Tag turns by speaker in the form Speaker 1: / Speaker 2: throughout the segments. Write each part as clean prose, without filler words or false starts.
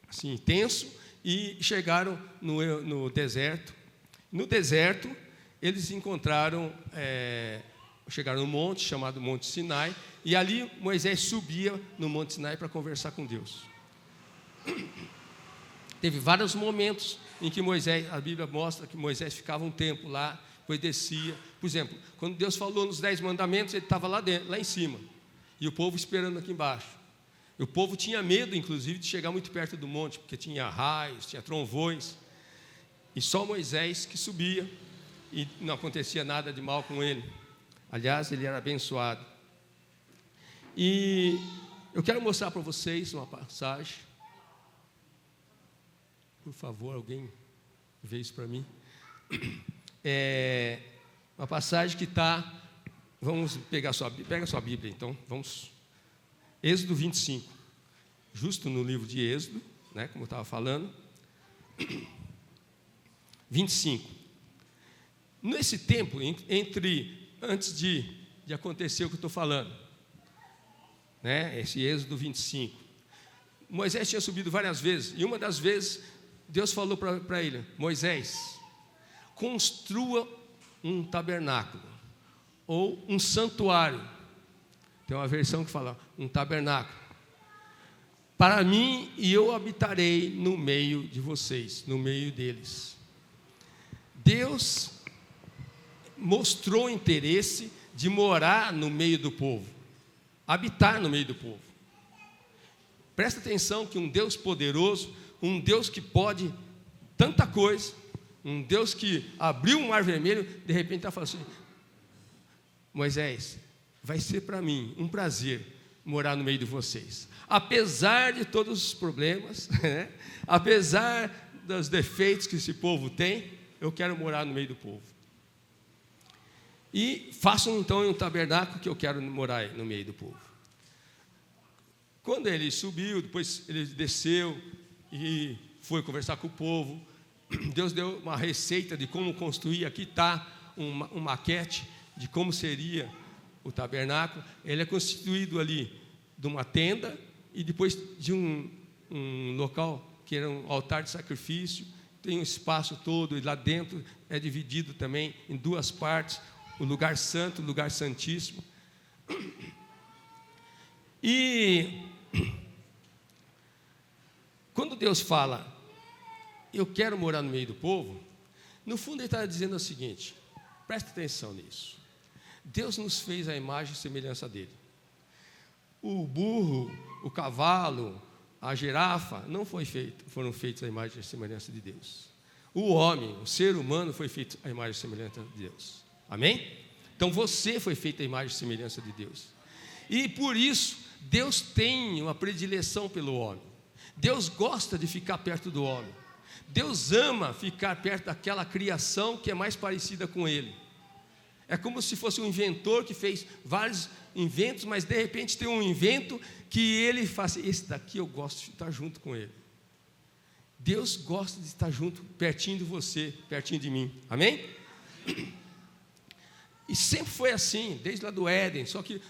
Speaker 1: assim, intenso, e chegaram no deserto. No deserto, eles encontraram, chegaram no monte, chamado Monte Sinai, e ali Moisés subia no Monte Sinai para conversar com Deus. Teve vários momentos em que Moisés, a Bíblia mostra que Moisés ficava um tempo lá, depois descia. Por exemplo, quando Deus falou nos 10 mandamentos, ele estava lá em cima, e o povo esperando aqui embaixo. E o povo tinha medo, inclusive, de chegar muito perto do monte, porque tinha raios, tinha trovões, e só Moisés que subia, e não acontecia nada de mal com ele. Aliás, ele era abençoado. E eu quero mostrar para vocês uma passagem. Por favor, alguém vê isso para mim. Uma passagem que está... Vamos pegar pega a sua Bíblia, então. Vamos. Êxodo 25. Justo no livro de Êxodo, né, como eu estava falando. 25. Nesse tempo, antes de acontecer o que eu estou falando, né, esse Êxodo 25, Moisés tinha subido várias vezes, e uma das vezes Deus falou para ele: Moisés, construa um tabernáculo, ou um santuário. Tem uma versão que fala um tabernáculo, para mim, e eu habitarei no meio de vocês, no meio deles. Deus mostrou interesse de morar no meio do povo, habitar no meio do povo. Presta atenção que um Deus poderoso, um Deus que pode tanta coisa, um Deus que abriu o mar vermelho, de repente está falando assim: Moisés, vai ser para mim um prazer morar no meio de vocês, apesar de todos os problemas, né? Apesar dos defeitos que esse povo tem, eu quero morar no meio do povo. E façam então um tabernáculo que eu quero morar no meio do povo. Quando ele subiu, depois ele desceu e foi conversar com o povo, Deus deu uma receita de como construir. Aqui está uma maquete de como seria o tabernáculo. Ele é constituído ali de uma tenda e depois de um local que era um altar de sacrifício. Tem um espaço todo, e lá dentro é dividido também em duas partes: o lugar santo, o lugar santíssimo. E quando Deus fala, eu quero morar no meio do povo, no fundo ele está dizendo o seguinte: presta atenção nisso. Deus nos fez a imagem e semelhança dele. O burro, o cavalo, a girafa não foram feitos à imagem e semelhança de Deus. O homem, o ser humano, foi feito à imagem e semelhança de Deus. Amém? Então você foi feito à imagem e semelhança de Deus. E por isso, Deus tem uma predileção pelo homem. Deus gosta de ficar perto do homem. Deus ama ficar perto daquela criação que é mais parecida com Ele. É como se fosse um inventor que fez vários inventos, mas de repente tem um invento que ele faz: esse daqui eu gosto de estar junto com ele. Deus gosta de estar junto, pertinho de você, pertinho de mim. Amém? E sempre foi assim, desde lá do Éden. Só que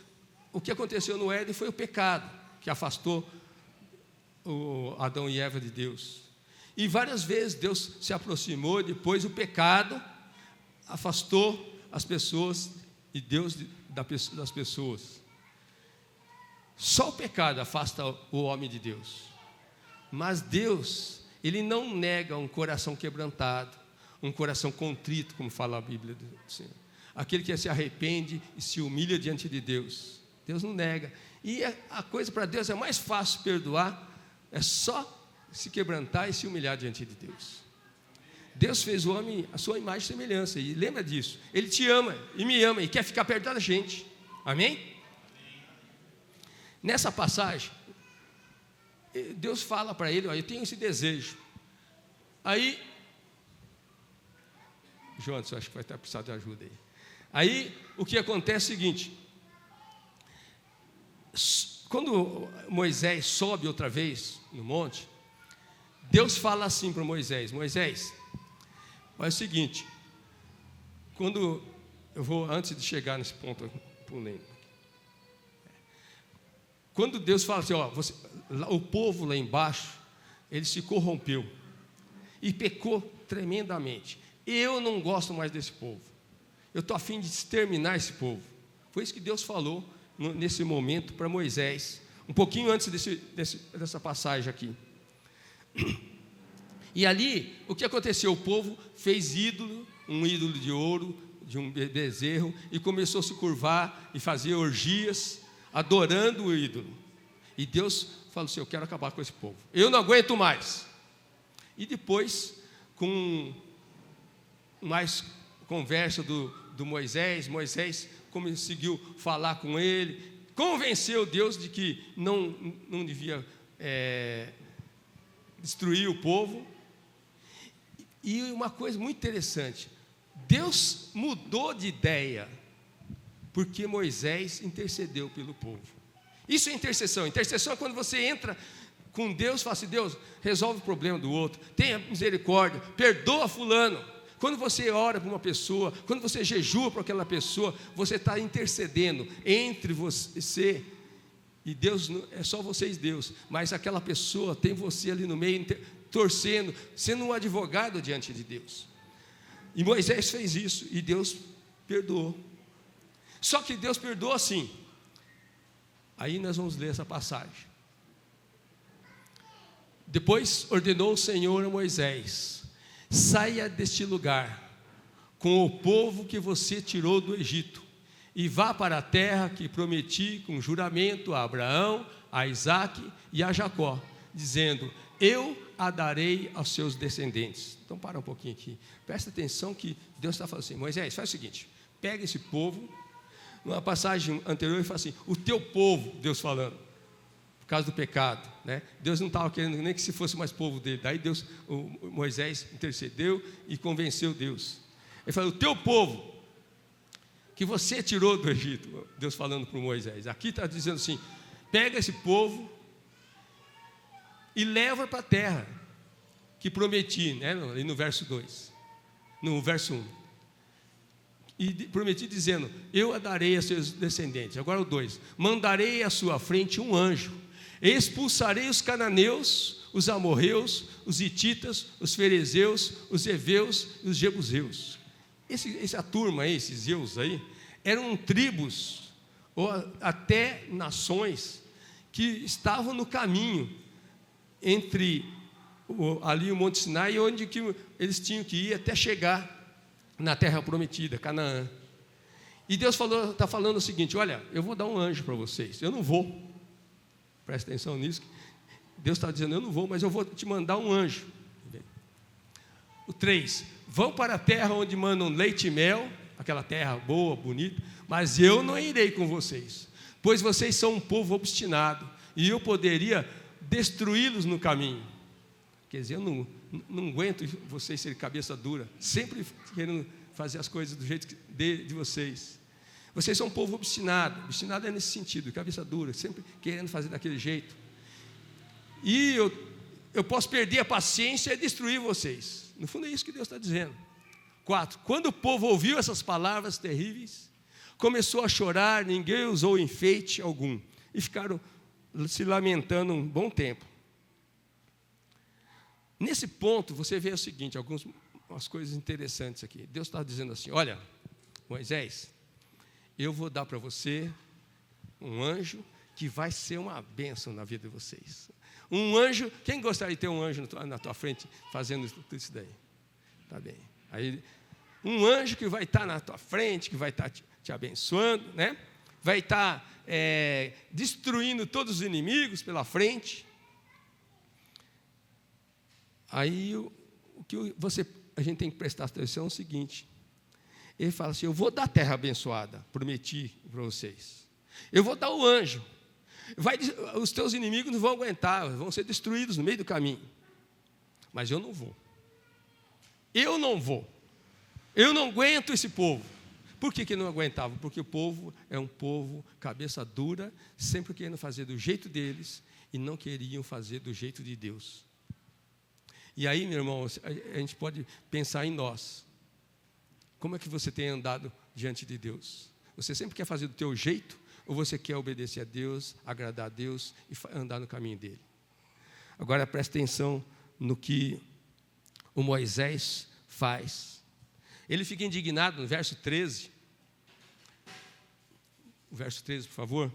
Speaker 1: o que aconteceu no Éden foi o pecado, que afastou o Adão e Eva de Deus. E várias vezes Deus se aproximou, depois o pecado afastou as pessoas e Deus das pessoas. Só o pecado afasta o homem de Deus. Mas Deus, Ele não nega um coração quebrantado, um coração contrito, como fala a Bíblia do Senhor. Aquele que se arrepende e se humilha diante de Deus. Deus não nega. E a coisa para Deus é mais fácil perdoar, é só se quebrantar e se humilhar diante de Deus. Deus fez o homem a sua imagem e semelhança, e lembra disso. Ele te ama e me ama e quer ficar perto da gente. Amém? Nessa passagem, Deus fala para ele: eu tenho esse desejo. Aí, Jonas, eu acho que vai estar precisando de ajuda aí. Aí, o que acontece é o seguinte: quando Moisés sobe outra vez no monte, Deus fala assim para Moisés: Moisés, olha o seguinte, quando eu vou, antes de chegar nesse ponto, eu pulei. Quando Deus fala assim, o povo lá embaixo ele se corrompeu e pecou tremendamente. Eu não gosto mais desse povo. Eu estou a fim de exterminar esse povo. Foi isso que Deus falou nesse momento para Moisés, um pouquinho antes dessa passagem aqui. E ali, o que aconteceu? O povo fez um ídolo de ouro, de um bezerro, e começou a se curvar e fazer orgias, adorando o ídolo. E Deus falou assim: eu quero acabar com esse povo, eu não aguento mais. E depois, com mais conversa do Moisés conseguiu falar com ele, convenceu Deus de que não devia destruir o povo. E uma coisa muito interessante, Deus mudou de ideia, porque Moisés intercedeu pelo povo. Isso é intercessão. Intercessão é quando você entra com Deus, fala assim: Deus, resolve o problema do outro, tenha misericórdia, perdoa fulano. Quando você ora por uma pessoa, quando você jejua por aquela pessoa, você está intercedendo entre você e Deus. É só vocês, Deus, mas aquela pessoa tem você ali no meio, torcendo, sendo um advogado diante de Deus. E Moisés fez isso, e Deus perdoou. Só que Deus perdoou assim. Aí nós vamos ler essa passagem. Depois ordenou o Senhor a Moisés: saia deste lugar com o povo que você tirou do Egito, e vá para a terra que prometi com juramento a Abraão, a Isaque e a Jacó, dizendo: eu a darei aos seus descendentes. Então para um pouquinho aqui, presta atenção que Deus está falando assim: Moisés, faz o seguinte, pega esse povo. Numa passagem anterior ele fala assim: o teu povo, Deus falando, por causa do pecado, né? Deus não estava querendo nem que se fosse mais povo dele. Daí Moisés intercedeu e convenceu Deus. Ele falou: o teu povo que você tirou do Egito, Deus falando para Moisés. Aqui está dizendo assim: pega esse povo e leva para a terra que prometi, né? Ali no verso 2, no verso 1. E prometi dizendo: eu a darei a seus descendentes. Agora o 2: mandarei à sua frente um anjo, expulsarei os cananeus, os amorreus, os hititas, os ferezeus, os heveus e os jebuseus. Essa turma aí, esses Zeus aí, eram tribos, ou até nações, que estavam no caminho entre ali o Monte Sinai, onde que eles tinham que ir até chegar na terra prometida, Canaã. E Deus está falando o seguinte: olha, eu vou dar um anjo para vocês. Eu não vou, presta atenção nisso. Deus está dizendo: eu não vou, mas eu vou te mandar um anjo. O 3: vão para a terra onde mandam leite e mel, aquela terra boa, bonita, mas eu não irei com vocês, pois vocês são um povo obstinado, e eu poderia destruí-los no caminho. Quer dizer, eu não aguento vocês serem cabeça dura, sempre querendo fazer as coisas do jeito de vocês. Vocês são um povo obstinado. Obstinado é nesse sentido, cabeça dura, sempre querendo fazer daquele jeito. E eu posso perder a paciência e destruir vocês. No fundo é isso que Deus está dizendo. 4: quando o povo ouviu essas palavras terríveis, começou a chorar, ninguém usou enfeite algum, e ficaram se lamentando um bom tempo. Nesse ponto, você vê o seguinte, algumas coisas interessantes aqui. Deus está dizendo assim: olha, Moisés, eu vou dar para você um anjo que vai ser uma bênção na vida de vocês. Um anjo, quem gostaria de ter um anjo na tua frente fazendo tudo isso daí? Tá bem. Aí, um anjo que vai estar na tua frente, que vai estar te abençoando, né? Vai estar destruindo todos os inimigos pela frente. Aí o que a gente tem que prestar atenção é o seguinte: ele fala assim: eu vou dar a terra abençoada, prometi para vocês. Eu vou dar o anjo. Os teus inimigos não vão aguentar, vão ser destruídos no meio do caminho. Mas eu não vou. Eu não vou. Eu não aguento esse povo. Por que não aguentava? Porque o povo é um povo cabeça dura, sempre querendo fazer do jeito deles e não queriam fazer do jeito de Deus. E aí, meu irmão, a gente pode pensar em nós. Como é que você tem andado diante de Deus? Você sempre quer fazer do teu jeito? Ou você quer obedecer a Deus, agradar a Deus e andar no caminho dele? Agora presta atenção no que o Moisés faz. Ele fica indignado no verso 13. O verso 13, por favor.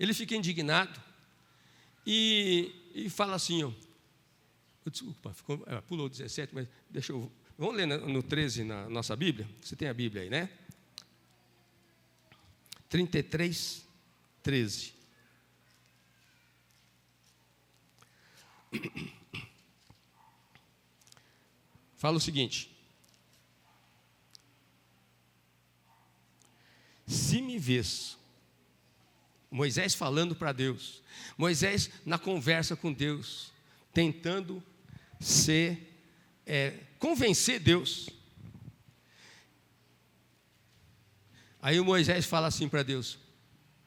Speaker 1: Ele fica indignado e fala assim, ó, desculpa, pulou o 17, mas vamos ler no 13 na nossa Bíblia? Você tem a Bíblia aí, né? 33, 13. Fala o seguinte: se me vês, Moisés falando para Deus, Moisés na conversa com Deus, tentando convencer Deus. Aí o Moisés fala assim para Deus: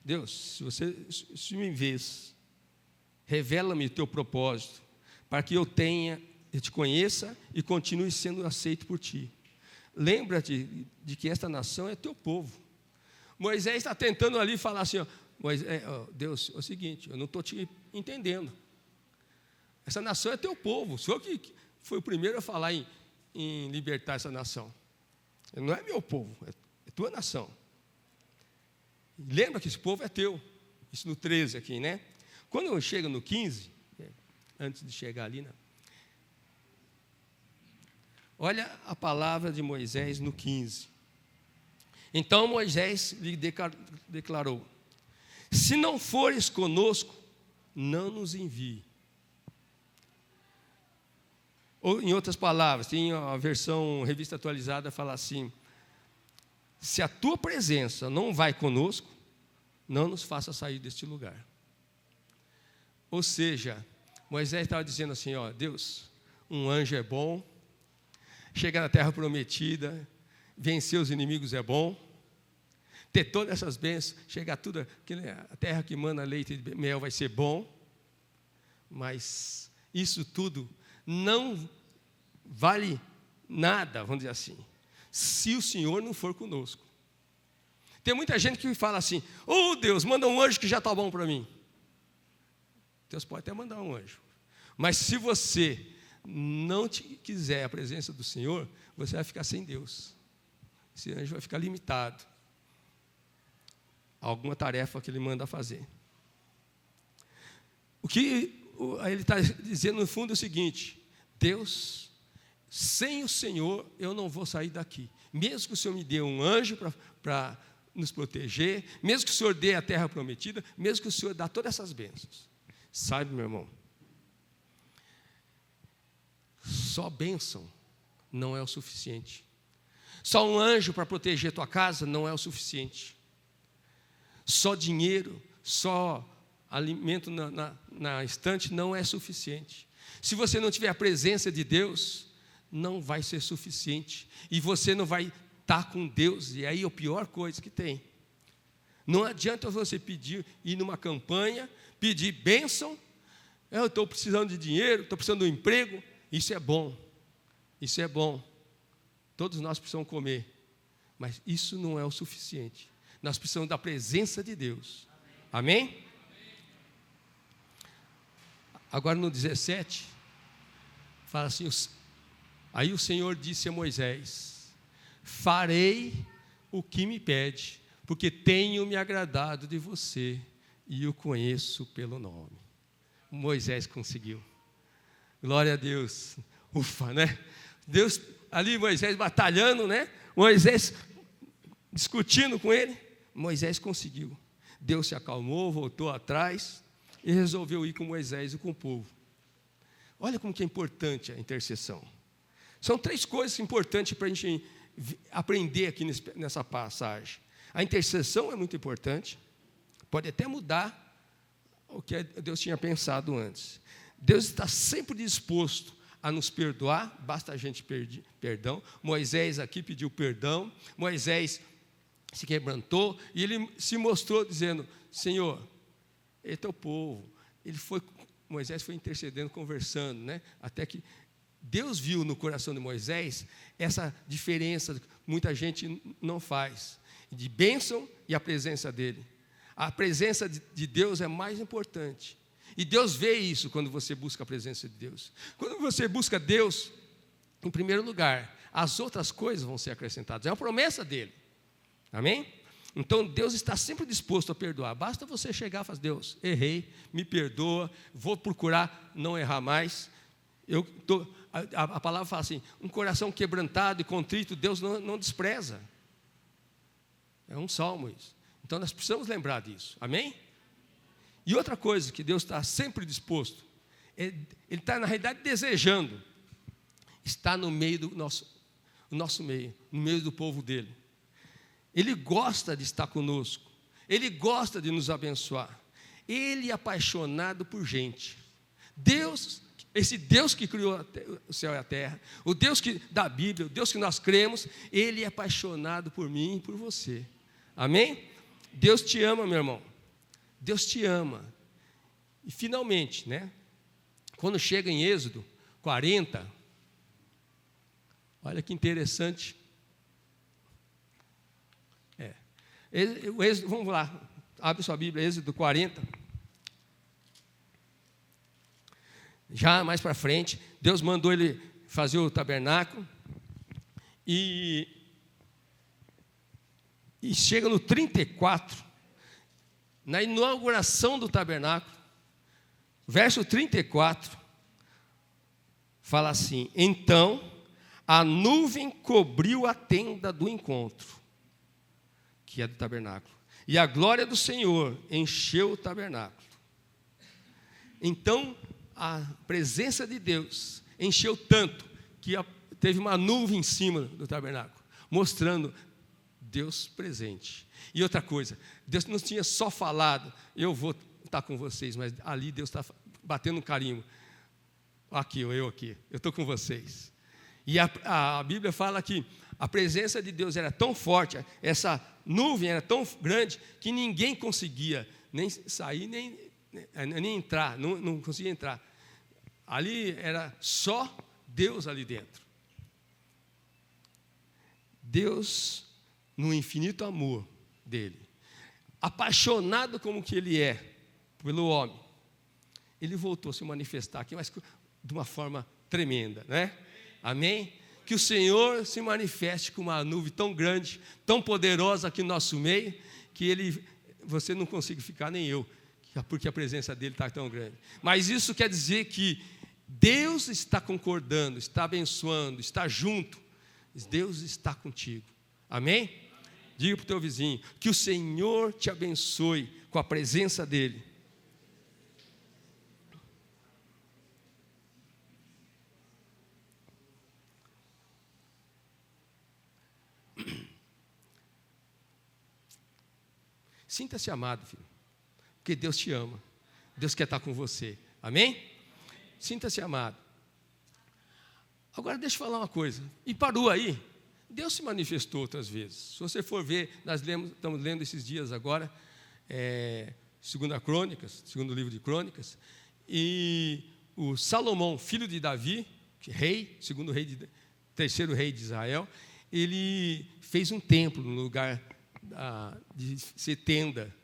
Speaker 1: Deus, se me vês, revela-me o teu propósito, para que eu te conheça e continue sendo aceito por ti. Lembra-te de que esta nação é teu povo. Moisés está tentando ali falar assim, Deus, é o seguinte, eu não estou te entendendo. Essa nação é teu povo. O Senhor que foi o primeiro a falar em libertar essa nação. Não é meu povo, é tua nação. Lembra que esse povo é teu. Isso no 13 aqui, né? Quando chega no 15, antes de chegar ali, né? Olha a palavra de Moisés no 15. Então Moisés lhe declarou: se não fores conosco, não nos envie. Ou, em outras palavras, tem a versão revista atualizada, fala assim: se a tua presença não vai conosco, não nos faça sair deste lugar. Ou seja, Moisés estava dizendo assim, Deus, um anjo é bom, chegar na terra prometida, vencer os inimigos é bom, ter todas essas bênçãos, chegar tudo, a terra que manda leite e mel vai ser bom, mas isso tudo não vale nada, vamos dizer assim, se o Senhor não for conosco. Tem muita gente que fala assim: Deus, manda um anjo que já está bom para mim. Deus pode até mandar um anjo, mas se você não quiser a presença do Senhor, você vai ficar sem Deus. Esse anjo vai ficar limitado a alguma tarefa que ele manda fazer. O que ele está dizendo no fundo é o seguinte: Deus, sem o Senhor eu não vou sair daqui. Mesmo que o Senhor me dê um anjo para nos proteger, mesmo que o Senhor dê a terra prometida, mesmo que o Senhor dê todas essas bênçãos. Sabe, meu irmão, só bênção não é o suficiente. Só um anjo para proteger tua casa não é o suficiente. Só dinheiro, só alimento na estante não é suficiente. Se você não tiver a presença de Deus, não vai ser suficiente. E você não vai estar com Deus, e aí é a pior coisa que tem. Não adianta você ir numa campanha, pedir bênção. Eu estou precisando de dinheiro, estou precisando de um emprego. Isso é bom, isso é bom. Todos nós precisamos comer, mas isso não é o suficiente. Nós precisamos da presença de Deus. Amém? Agora no 17, fala assim: aí o Senhor disse a Moisés: farei o que me pede, porque tenho me agradado de você e o conheço pelo nome. Moisés conseguiu. Glória a Deus. Ufa, né? Deus, ali Moisés batalhando, né? Moisés discutindo com ele. Moisés conseguiu. Deus se acalmou, voltou atrás e resolveu ir com Moisés e com o povo. Olha como que é importante a intercessão. São 3 coisas importantes para a gente aprender aqui nessa passagem. A intercessão é muito importante. Pode até mudar o que Deus tinha pensado antes. Deus está sempre disposto a nos perdoar, basta a gente pedir perdão. Moisés aqui pediu perdão, Moisés se quebrantou e ele se mostrou dizendo: Senhor, ele é teu povo. Moisés foi intercedendo, conversando, né? Até que Deus viu no coração de Moisés essa diferença que muita gente não faz, de bênção e a presença dele. A presença de Deus é mais importante. E Deus vê isso quando você busca a presença de Deus. Quando você busca Deus, em primeiro lugar, as outras coisas vão ser acrescentadas. É uma promessa dele. Amém? Então Deus está sempre disposto a perdoar. Basta você chegar e falar: Deus, errei, me perdoa, vou procurar não errar mais. A palavra fala assim: um coração quebrantado e contrito, Deus não despreza. É um salmo isso. Então nós precisamos lembrar disso. Amém? E outra coisa que Deus está sempre disposto, Ele está na realidade desejando, está no meio do nosso meio, no meio do povo dele. Ele gosta de estar conosco, Ele gosta de nos abençoar, Ele é apaixonado por gente. Deus, esse Deus que criou o céu e a terra, o Deus da Bíblia, o Deus que nós cremos, Ele é apaixonado por mim e por você. Amém? Deus te ama, meu irmão. Deus te ama. E finalmente, quando chega em Êxodo 40, olha que interessante. Vamos lá, abre sua Bíblia, Êxodo 40. Já mais para frente, Deus mandou ele fazer o tabernáculo. E chega no 34, na inauguração do tabernáculo, verso 34, fala assim: então a nuvem cobriu a tenda do encontro, que é do tabernáculo, e a glória do Senhor encheu o tabernáculo. Então a presença de Deus encheu tanto que teve uma nuvem em cima do tabernáculo, mostrando Deus presente. E outra coisa, Deus não tinha só falado: eu vou estar com vocês, mas ali Deus está batendo um carimbo. Aqui, eu estou com vocês. E a Bíblia fala que a presença de Deus era tão forte, essa nuvem era tão grande, que ninguém conseguia nem sair, nem entrar, não conseguia entrar. Ali era só Deus ali dentro. Deus, no infinito amor dele, apaixonado como que ele é pelo homem, ele voltou a se manifestar aqui, mas de uma forma tremenda, Amém? Que o Senhor se manifeste com uma nuvem tão grande, tão poderosa aqui no nosso meio, que você não consiga ficar, nem eu, porque a presença dele está tão grande. Mas isso quer dizer que Deus está concordando, está abençoando, está junto. Deus está contigo. Amém? Diga para o teu vizinho: que o Senhor te abençoe com a presença dele. Sinta-se amado, filho, porque Deus te ama. Deus quer estar com você. Amém? Sinta-se amado. Agora deixa eu falar uma coisa. E parou aí. Deus se manifestou outras vezes. Se você for ver, estamos lendo esses dias agora, segundo livro de Crônicas, e o Salomão, filho de Davi, terceiro rei de Israel, ele fez um templo no lugar de ser tenda,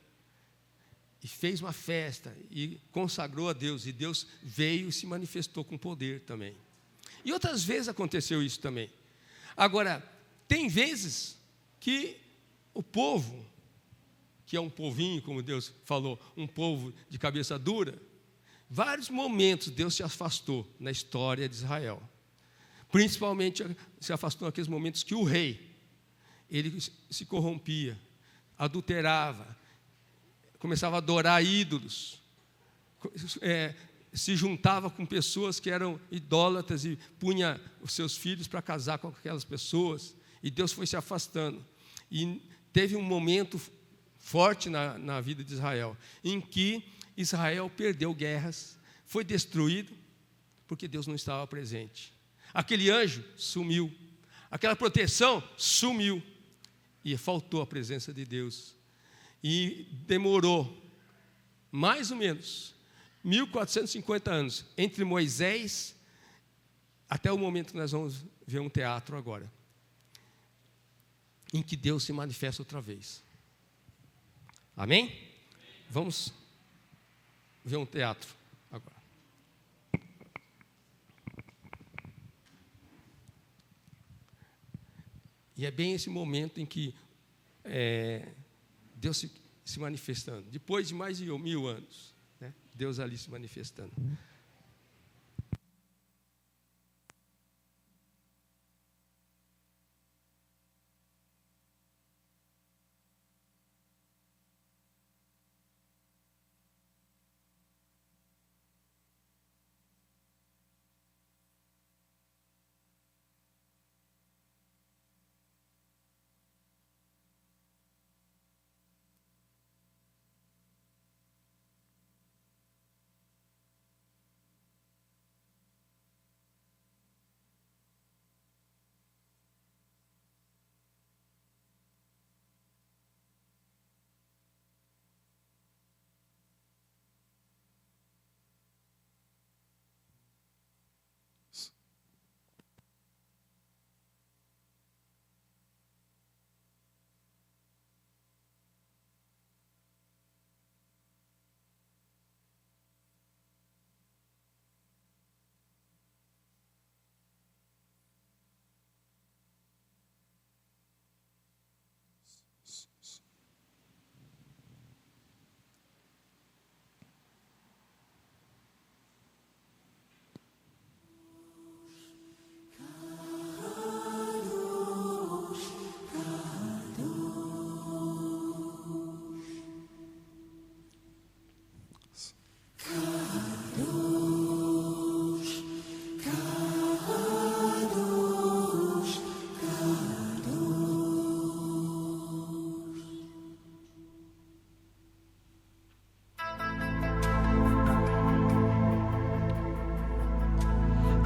Speaker 1: e fez uma festa, e consagrou a Deus, e Deus veio e se manifestou com poder também. E outras vezes aconteceu isso também. Agora, tem vezes que o povo, que é um povinho, como Deus falou, um povo de cabeça dura, vários momentos Deus se afastou na história de Israel. Principalmente se afastou naqueles momentos que o rei, ele se corrompia, adulterava, começava a adorar ídolos, se juntava com pessoas que eram idólatras e punha os seus filhos para casar com aquelas pessoas, e Deus foi se afastando. E teve um momento forte na vida de Israel, em que Israel perdeu guerras, foi destruído, porque Deus não estava presente. Aquele anjo sumiu, aquela proteção sumiu, e faltou a presença de Deus. E demorou mais ou menos 1450 anos, entre Moisés até o momento que nós vamos ver um teatro agora, em que Deus se manifesta outra vez. Amém? Vamos ver um teatro agora. E é bem esse momento em que Deus se manifestando. Depois de mais de 1000 anos, né? Deus ali se manifestando.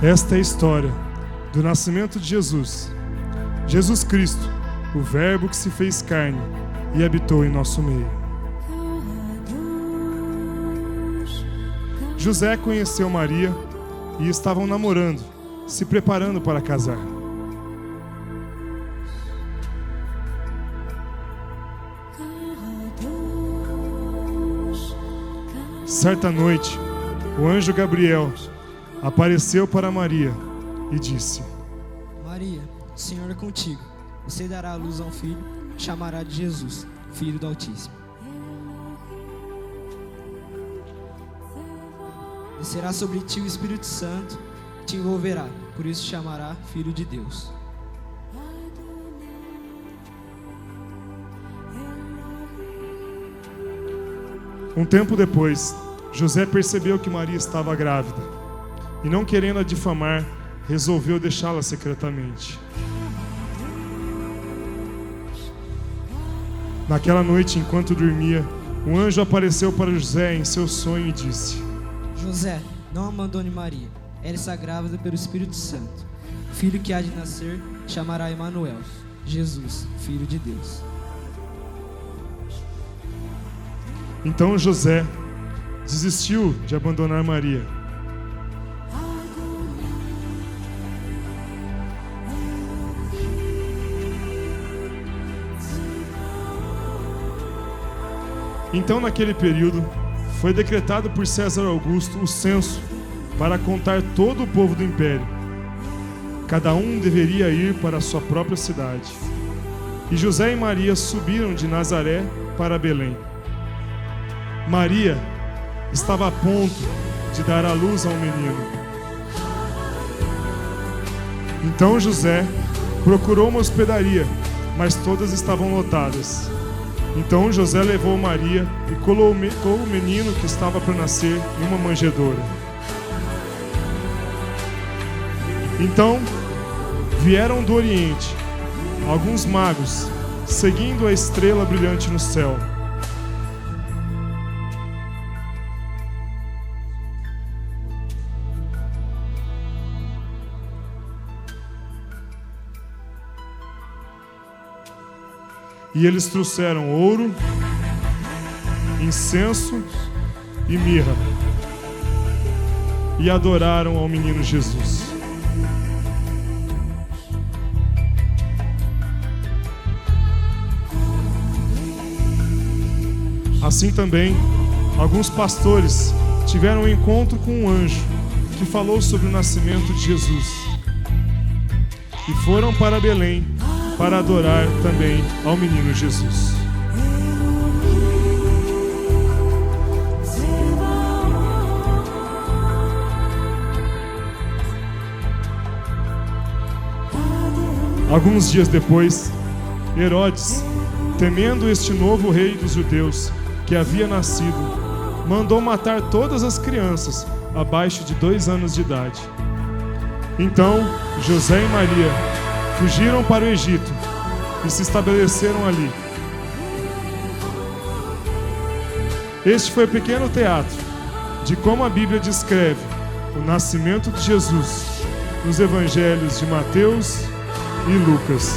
Speaker 2: Esta é a história do nascimento de Jesus, Jesus Cristo, o Verbo que se fez carne e habitou em nosso meio. José conheceu Maria e estavam namorando, se preparando para casar. Certa noite, o anjo Gabriel apareceu para Maria e disse:
Speaker 3: Maria, o Senhor é contigo. Você dará à luz a um filho, chamará de Jesus, Filho do Altíssimo. Descerá sobre ti o Espírito Santo, te envolverá, por isso chamará Filho de Deus.
Speaker 2: Um tempo depois, José percebeu que Maria estava grávida e, não querendo a difamar, resolveu deixá-la secretamente. Naquela noite, enquanto dormia, um anjo apareceu para José em seu sonho e disse:
Speaker 3: José, não abandone Maria, ela está grávida pelo Espírito Santo. O filho que há de nascer chamará Emanuel, Jesus, Filho de Deus.
Speaker 2: Então José desistiu de abandonar Maria. Então, naquele período, foi decretado por César Augusto o censo para contar todo o povo do império. Cada um deveria ir para a sua própria cidade. E José e Maria subiram de Nazaré para Belém. Maria estava a ponto de dar à luz a um menino. Então José procurou uma hospedaria, mas todas estavam lotadas. Então José levou Maria e colocou o menino que estava para nascer em uma manjedoura. Então vieram do Oriente alguns magos, seguindo a estrela brilhante no céu. E eles trouxeram ouro, incenso e mirra, e adoraram ao menino Jesus. Assim também, alguns pastores tiveram um encontro com um anjo que falou sobre o nascimento de Jesus. E foram para Belém para adorar também ao menino Jesus. Alguns dias depois, Herodes, temendo este novo rei dos judeus que havia nascido, mandou matar todas as crianças abaixo de 2 anos de idade. Então, José e Maria fugiram para o Egito e se estabeleceram ali. Este foi o pequeno teatro de como a Bíblia descreve o nascimento de Jesus nos evangelhos de Mateus e Lucas.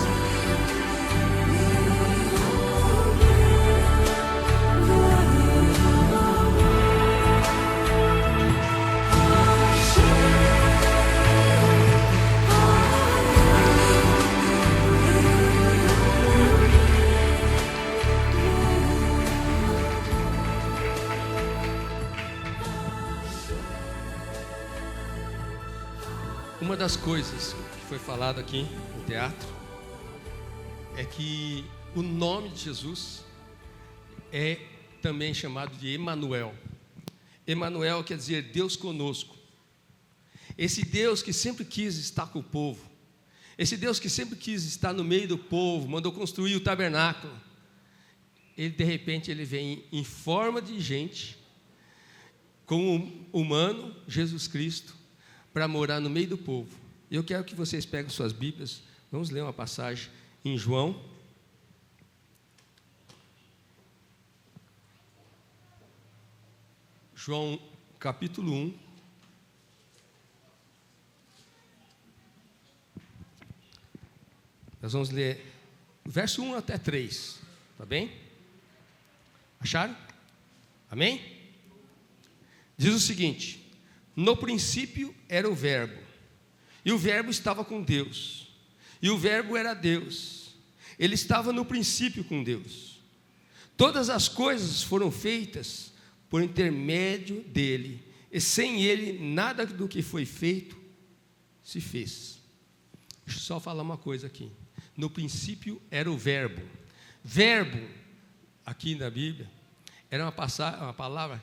Speaker 1: Uma das coisas que foi falado aqui no teatro é que o nome de Jesus é também chamado de Emanuel. Emanuel quer dizer Deus conosco. Esse Deus que sempre quis estar com o povo, esse Deus que sempre quis estar no meio do povo, mandou construir o tabernáculo. Ele de repente ele vem em forma de gente, como humano, Jesus Cristo, para morar no meio do povo. Eu quero que vocês peguem suas Bíblias, vamos ler uma passagem em João. João capítulo 1. Nós vamos ler verso 1 até 3, tá bem? Acharam? Amém? Diz o seguinte: no princípio era o Verbo, e o Verbo estava com Deus, e o Verbo era Deus. Ele estava no princípio com Deus. Todas as coisas foram feitas por intermédio dele, e sem ele nada do que foi feito se fez. Deixa eu só falar uma coisa aqui. No princípio era o Verbo. Verbo, aqui na Bíblia, era uma palavra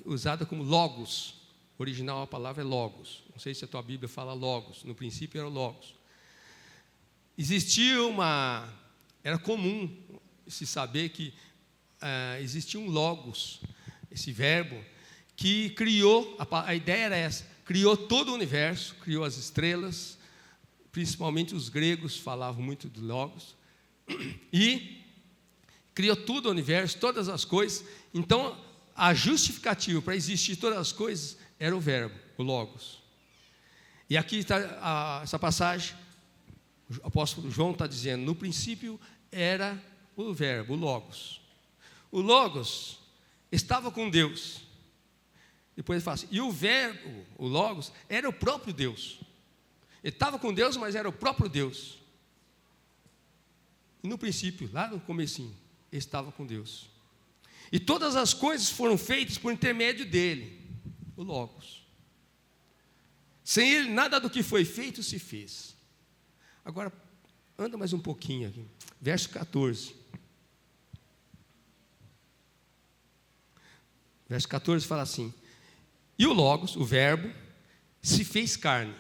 Speaker 1: usada como logos. O original a palavra é logos. Não sei se a tua Bíblia fala logos. No princípio era logos. Era comum se saber que existia um logos, esse verbo, que criou, a ideia era essa, criou todo o universo, criou as estrelas, principalmente os gregos falavam muito do logos, e criou tudo o universo, todas as coisas. Então, a justificativa para existir todas as coisas era o verbo, o logos. E aqui está essa passagem, o apóstolo João está dizendo, no princípio era o verbo, o logos. O logos estava com Deus. Depois ele fala assim, e o verbo, o logos, era o próprio Deus. Ele estava com Deus, mas era o próprio Deus. E no princípio, lá no comecinho, ele estava com Deus. E todas as coisas foram feitas por intermédio dele, o logos. Sem ele, nada do que foi feito se fez. Agora, anda mais um pouquinho aqui. Verso 14. Verso 14 fala assim, e o logos, o verbo, se fez carne.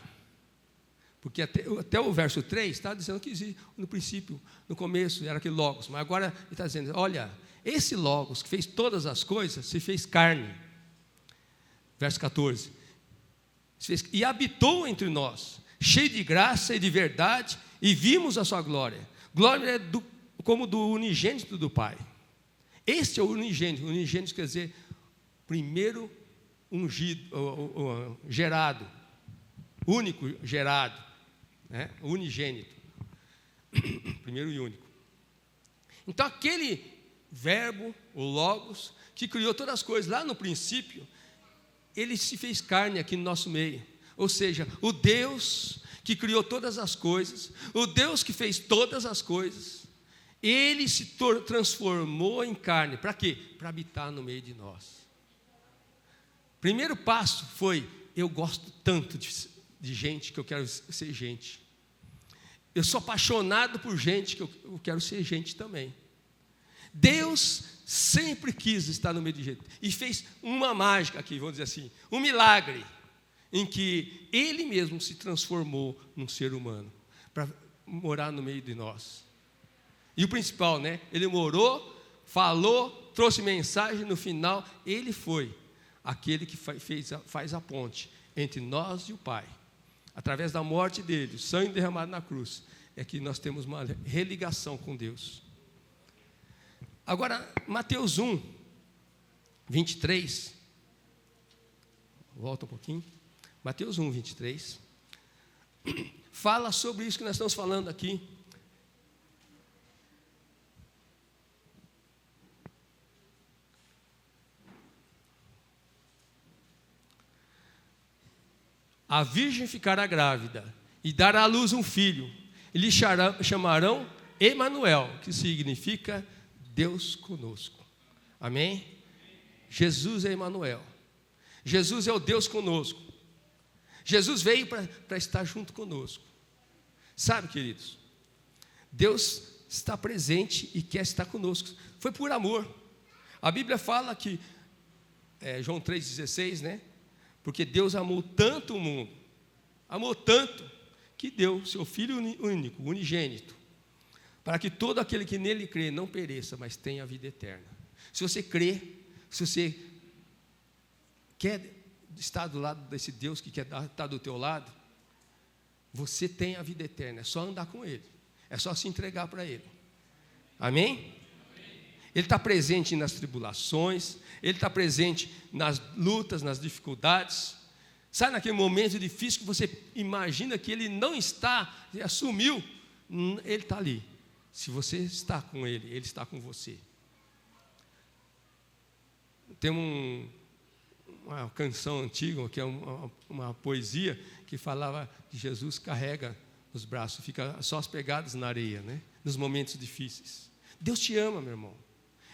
Speaker 1: Porque até o verso 3 está dizendo que no princípio, no começo, era aquele logos. Mas agora ele está dizendo, olha, esse logos que fez todas as coisas, se fez carne. Verso 14. E habitou entre nós, cheio de graça e de verdade, e vimos a sua glória. Glória como do unigênito do Pai. Este é o unigênito. Unigênito quer dizer, primeiro ungido, gerado. Único gerado. Né? Unigênito. Primeiro e único. Então aquele verbo, o logos, que criou todas as coisas lá no princípio, ele se fez carne aqui no nosso meio. Ou seja, o Deus que criou todas as coisas, o Deus que fez todas as coisas, Ele se transformou em carne. Para quê? Para habitar no meio de nós. Primeiro passo foi: eu gosto tanto de gente que eu quero ser gente. Eu sou apaixonado por gente que eu quero ser gente também. Deus sempre quis estar no meio de gente. E fez uma mágica aqui, vamos dizer assim, um milagre, em que Ele mesmo se transformou num ser humano, para morar no meio de nós. E o principal, né? Ele morou, falou, trouxe mensagem, no final, Ele foi aquele que faz a ponte entre nós e o Pai. Através da morte dele, o sangue derramado na cruz, é que nós temos uma religação com Deus. Agora, Mateus 1, 23. Volta um pouquinho. Mateus 1, 23. Fala sobre isso que nós estamos falando aqui. A virgem ficará grávida e dará à luz um filho, e lhe chamarão Emanuel, que significa Deus conosco. Amém? Jesus é Emanuel. Jesus é o Deus conosco. Jesus veio para estar junto conosco. Sabe, queridos, Deus está presente e quer estar conosco. Foi por amor. A Bíblia fala que, João 3,16, né? Porque Deus amou tanto o mundo, amou tanto, que deu seu Filho único, unigênito, para que todo aquele que nele crê não pereça, mas tenha a vida eterna. Se você crê, se você quer estar do lado desse Deus que quer estar do teu lado, você tem a vida eterna. É só andar com Ele, é só se entregar para Ele. Amém? Ele está presente nas tribulações, Ele está presente nas lutas, nas dificuldades. Sabe naquele momento difícil que você imagina que Ele não está, Ele sumiu, Ele está ali. Se você está com Ele, Ele está com você. Tem uma canção antiga, que é uma poesia, que falava que Jesus carrega os braços, fica só as pegadas na areia, né? Nos difíceis. Deus te ama, meu irmão.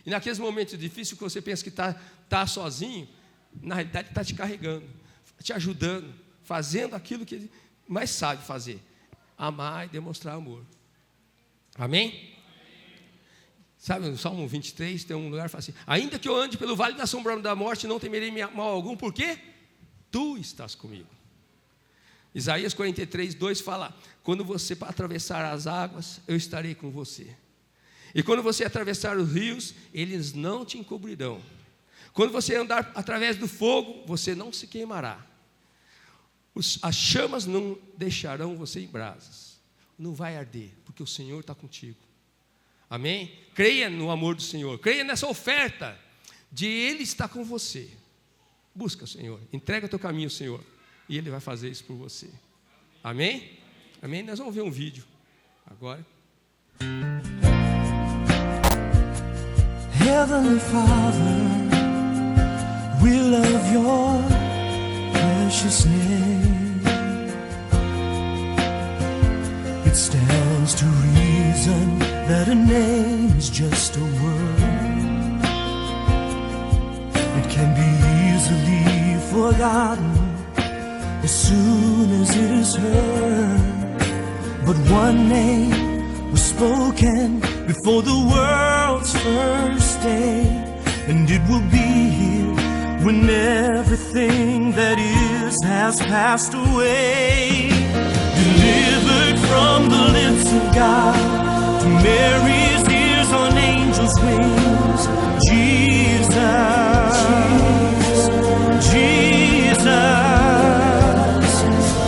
Speaker 1: E naqueles momentos difíceis que você pensa que está sozinho, na realidade está te carregando, te ajudando, fazendo aquilo que Ele mais sabe fazer: amar e demonstrar amor. Amém? Sabe, no Salmo 23 tem um lugar que fala assim: ainda que eu ande pelo vale da sombra da morte, não temerei mal algum, porque Tu estás comigo. Isaías 43, 2 fala: quando você atravessar as águas, eu estarei com você. E quando você atravessar os rios, eles não te encobrirão. Quando você andar através do fogo, você não se queimará. As chamas não deixarão você em brasas. Não vai arder, porque o Senhor está contigo. Amém? Creia no amor do Senhor. Creia nessa oferta de Ele estar com você. Busca o Senhor. Entrega teu caminho ao Senhor. E Ele vai fazer isso por você. Amém? Amém? Nós vamos ver um vídeo agora.
Speaker 4: Heavenly Father, we love your precious name. It stands to reason that a name is just a word. It can be easily forgotten as soon as it is heard. But one name was spoken before the world's first day, and it will be here when everything that is has passed away. Delivered from the lips of God to Mary's ears on angels' wings, Jesus, Jesus,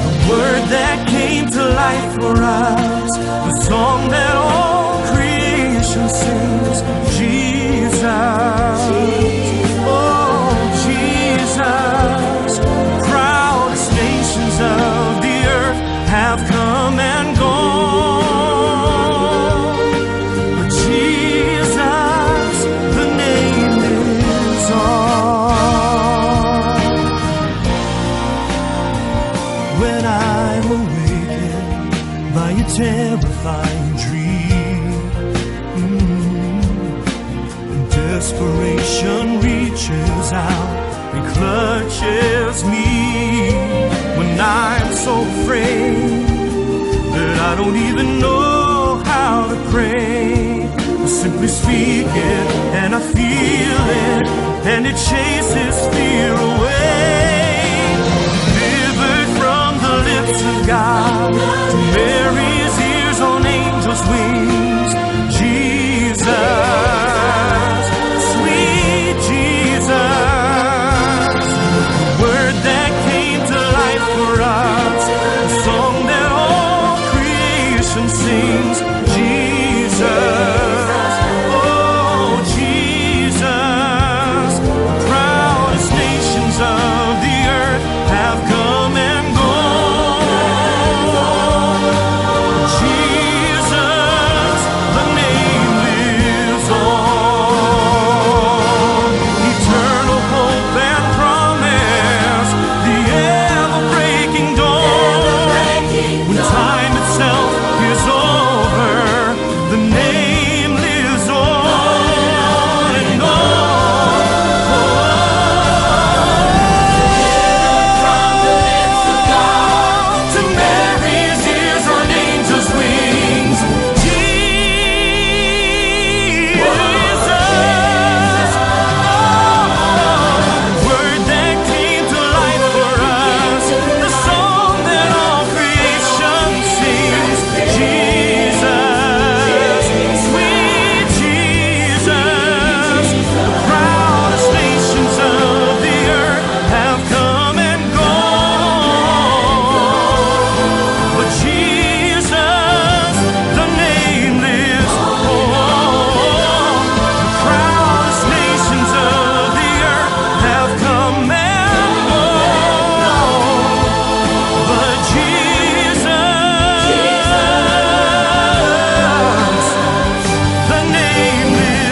Speaker 4: the word that came to life for us, the song that all creation sings, Jesus, oh Jesus. The proudest nations of the earth have come and gone, but Jesus, the name lives on. When I'm awakened by a terrifying dream, desperation reaches out and clutches me when I'm so afraid that I don't even know how to pray. I simply speak it and I feel it, and it chases fear away. Delivered from the lips of God to Mary's ears on angels' wings. Jesus, sweet Jesus, the word that came to life for us, the song that all creation sings. Jesus, oh Jesus, the proudest nations of the earth have come and gone. Jesus, the name lives on. Eternal hope and promise, the ever-breaking dawn. When time itself is over, the name lives on and on. To Mary's ears on angels' wings. Jesus, word that came to life for us, the song that all creation sings. Jesus, sweet Jesus, the proudest nations of the earth have come and gone. But Jesus, the name lives on. The proudest nations of the earth have come and gone. But Jesus, the name lives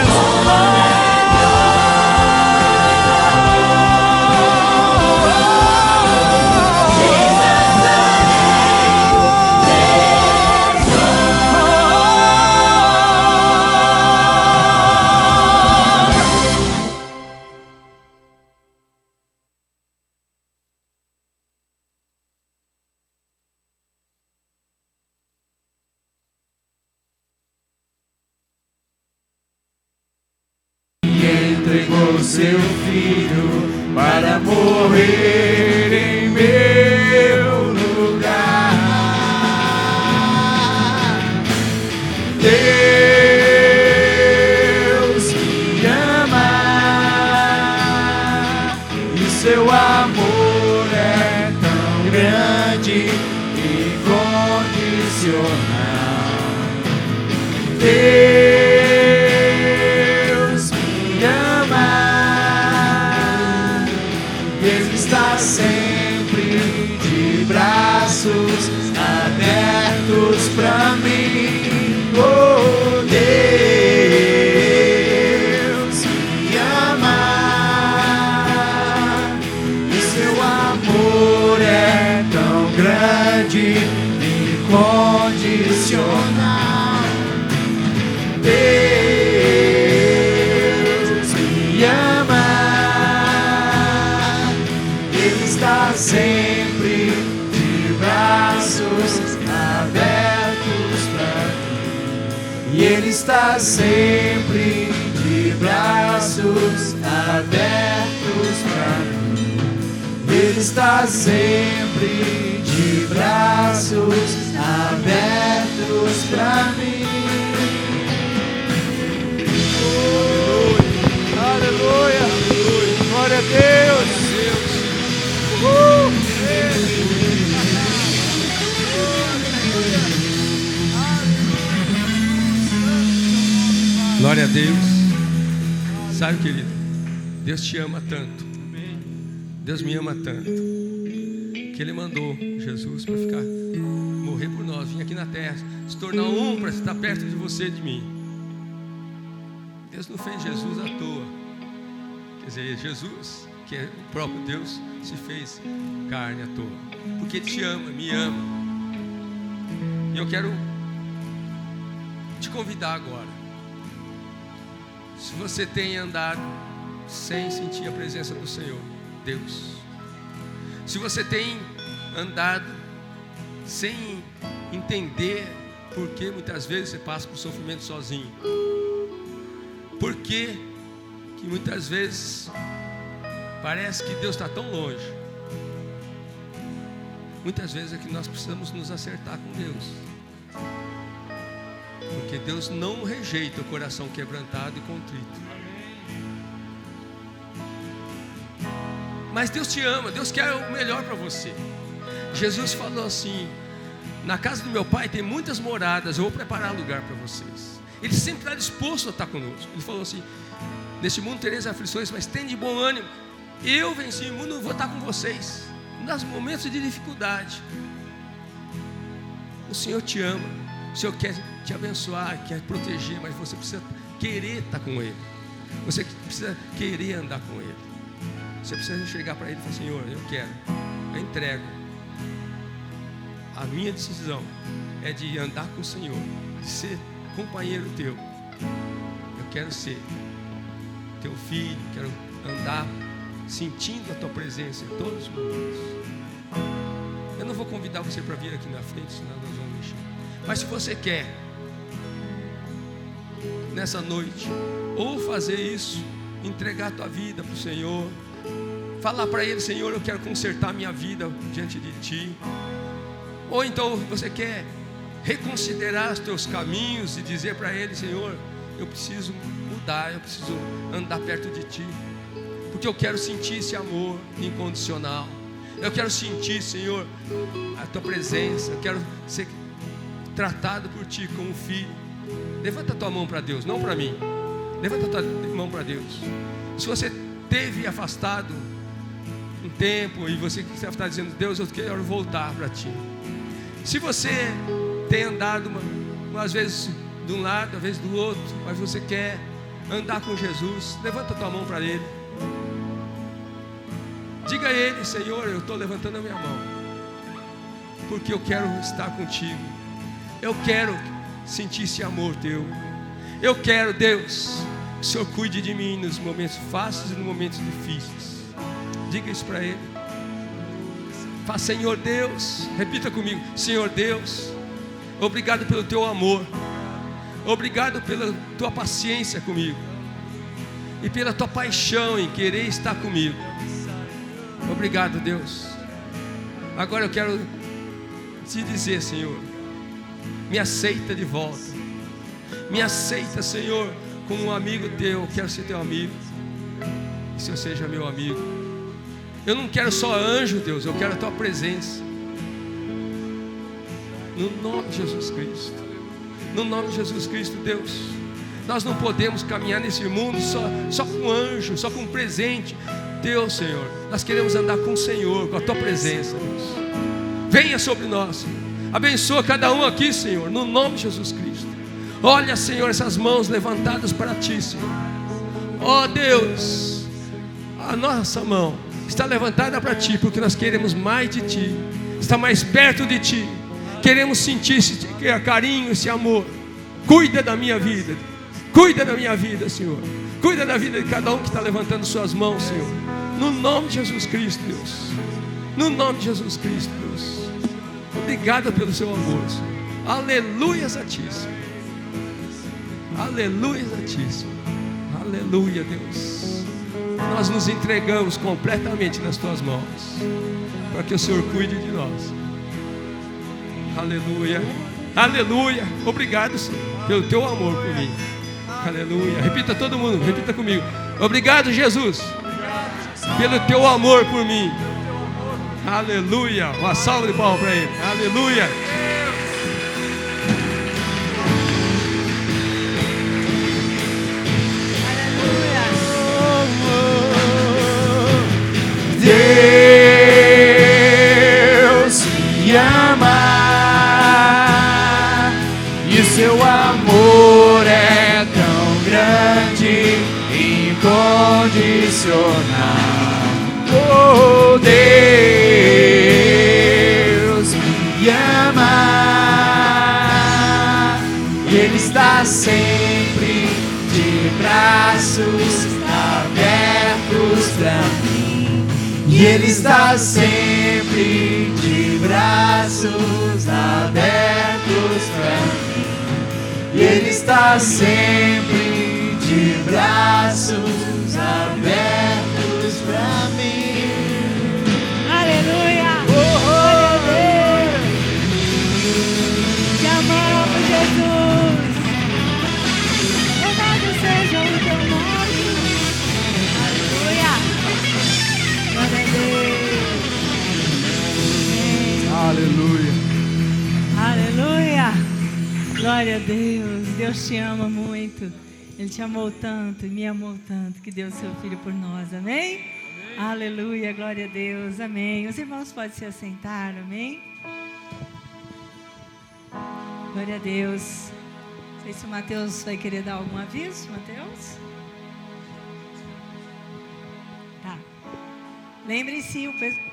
Speaker 5: entregou seu filho para morrer em meu lugar. Deus me ama e seu amor é tão grande e incondicional. Deus me ama, Ele está sempre de braços abertos pra mim. Oh, Deus me ama e seu amor é tão grande e incondicional. Deus me ama, Ele está sempre de braços abertos pra mim. E Ele está sempre de braços abertos pra mim. Ele está sempre de braços abertos pra mim. Aleluia, glória a Deus.
Speaker 1: Glória a Deus. Sabe, querido, Deus te ama tanto, Deus me ama tanto, que Ele mandou Jesus para ficar, morrer por nós, vir aqui na terra, se tornar um para estar perto de você e de mim. Deus não fez Jesus à toa. Quer dizer, Jesus, que é o próprio Deus, se fez carne à toa, porque Ele te ama, me ama. E eu quero te convidar agora. Se você tem andado sem sentir a presença do Senhor, Deus. Se você tem andado sem entender por que muitas vezes você passa por sofrimento sozinho. Por que muitas vezes parece que Deus está tão longe. Muitas vezes é que nós precisamos nos acertar com Deus. Porque Deus não rejeita o coração quebrantado e contrito. Mas Deus te ama, Deus quer o melhor para você. Jesus falou assim: na casa do meu pai tem muitas moradas, eu vou preparar lugar para vocês. Ele sempre está disposto a estar conosco. Ele falou assim: neste mundo tereis aflições, mas tem de bom ânimo. Eu venci o mundo, vou estar com vocês nos momentos de dificuldade. O Senhor te ama, o Senhor quer te abençoar, quer proteger, mas você precisa querer estar com Ele. Você precisa querer andar com Ele. Você precisa chegar para Ele e falar: Senhor, eu quero, eu entrego. A minha decisão é de andar com o Senhor, de ser companheiro teu. Eu quero ser teu filho, quero andar sentindo a tua presença em todos os momentos. Eu não vou convidar você para vir aqui na frente, senão nós vamos mexer. Mas se você quer, nessa noite, ou fazer isso, entregar a tua vida para o Senhor, falar para Ele: Senhor, eu quero consertar minha vida diante de Ti. Ou então você quer reconsiderar os teus caminhos e dizer para Ele: Senhor, eu preciso mudar, eu preciso andar perto de Ti, porque eu quero sentir esse amor incondicional. Eu quero sentir, Senhor, a Tua presença. Eu quero ser tratado por Ti como filho. Levanta a tua mão para Deus, não para mim. Levanta a tua mão para Deus. Se você teve afastado um tempo e você está dizendo: Deus, eu quero voltar para Ti. Se você tem andado umas vezes de um lado, às vezes do outro, mas você quer andar com Jesus, levanta a tua mão para Ele. Diga a Ele: Senhor, eu estou levantando a minha mão, porque eu quero estar contigo. Eu quero sentir esse amor Teu. Eu quero, Deus, que o Senhor cuide de mim nos momentos fáceis e nos momentos difíceis. Diga isso para Ele. Fala: Senhor Deus, repita comigo: Senhor Deus, obrigado pelo Teu amor. Obrigado pela Tua paciência comigo e pela Tua paixão em querer estar comigo. Obrigado, Deus. Agora eu quero te dizer: Senhor, me aceita de volta. Me aceita, Senhor, como um amigo Teu. Eu quero ser Teu amigo. Que o Senhor seja meu amigo. Eu não quero só anjo, Deus, eu quero a Tua presença. No nome de Jesus Cristo. No nome de Jesus Cristo, Deus. Nós não podemos caminhar nesse mundo só com anjo, só com presente. Deus, Senhor, nós queremos andar com o Senhor, com a Tua presença, Deus. Venha sobre nós, Senhor. Abençoa cada um aqui, Senhor, no nome de Jesus Cristo. Olha, Senhor, essas mãos levantadas para Ti, Senhor. Ó Deus, a nossa mão está levantada para Ti, porque nós queremos mais de Ti, estar mais perto de Ti. Queremos sentir esse carinho, esse amor. Cuida da minha vida. Cuida da minha vida, Senhor. Cuida da vida de cada um que está levantando suas mãos, Senhor. No nome de Jesus Cristo, Deus. No nome de Jesus Cristo, Deus. Obrigado pelo Seu amor, Senhor. Aleluias a Ti, Senhor. Aleluias a Ti, Senhor. Aleluia, Deus. Nós nos entregamos completamente nas Tuas mãos, para que o Senhor cuide de nós. Aleluia. Aleluia. Obrigado, Senhor, pelo Teu amor por mim. Aleluia. Repita todo mundo, repita comigo. Obrigado, Jesus, pelo Teu amor por mim. Aleluia. Uma salva de palmas para Ele. Aleluia.
Speaker 5: Deus me ama e o Seu amor é tão grande, incondicional. Oh, Deus me ama e Ele está sempre de braços E Ele está sempre de braços abertos pra mim. E Ele está sempre de braços abertos pra mim.
Speaker 6: Aleluia! Glória a Deus! Te amamos, Jesus! Louvado seja o teu nome! Aleluia! Glória a Deus!
Speaker 2: Aleluia.
Speaker 6: Aleluia! Glória a Deus! Deus te ama muito. Ele te amou tanto e me amou tanto que deu o seu Filho por nós. Amém? Aleluia, glória a Deus, amém. Os irmãos podem se assentar, amém? Glória a Deus. Não sei se o Mateus vai querer dar algum aviso, Mateus? Tá. Lembre-se, o pessoal...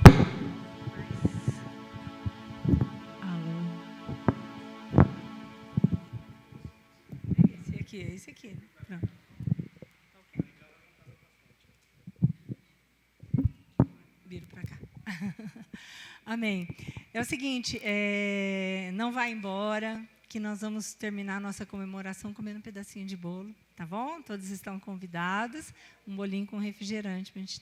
Speaker 6: Esse aqui, pronto. Viro para cá. Amém. É o seguinte, não vá embora, que nós vamos terminar a nossa comemoração comendo um pedacinho de bolo, tá bom? Todos estão convidados, um bolinho com refrigerante para a gente